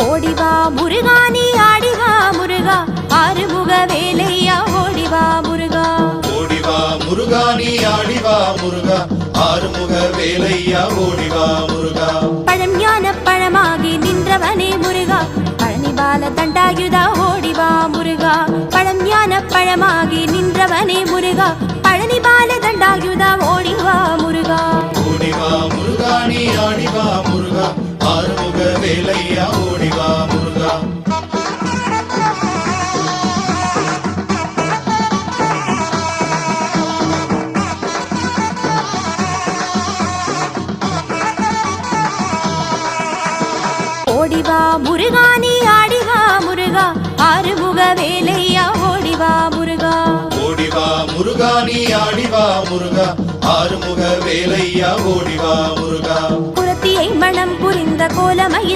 ஓடிவா முருகா நீ ஆடிவா முருகா ஆறுமுக வேலையா ஓடிவா முருகா ஓடிவா முருகா நீ ஆடிவா முருகா ஆறுமுக வேலையா ஓடிவா முருகா பழம் ஞான பழமாகி நின்றவனே முருகா பழனி பால தண்டாயுதா ஓடிவா முருகா பழம் ஞான பழமாகி நின்றவனே முருகா பழனி பால தண்டாயுதா ஓடிவா முருகா ஓடிவா முருகா நீ ஆடிவா முருகா ஆறுமுக வேலையா ஓடிவா முருகா ஓடிவா முருகா நீ ஆடிவா முருகா ஆறுமுக வேலையா ஓடிவா முருகா ஓடிவா முருகா நீ ஆடிவா முருகா ஆறுமுக வேலையா ஓடிவா முருகா குரத்தியை மனம் புரிந்த கோலமயில்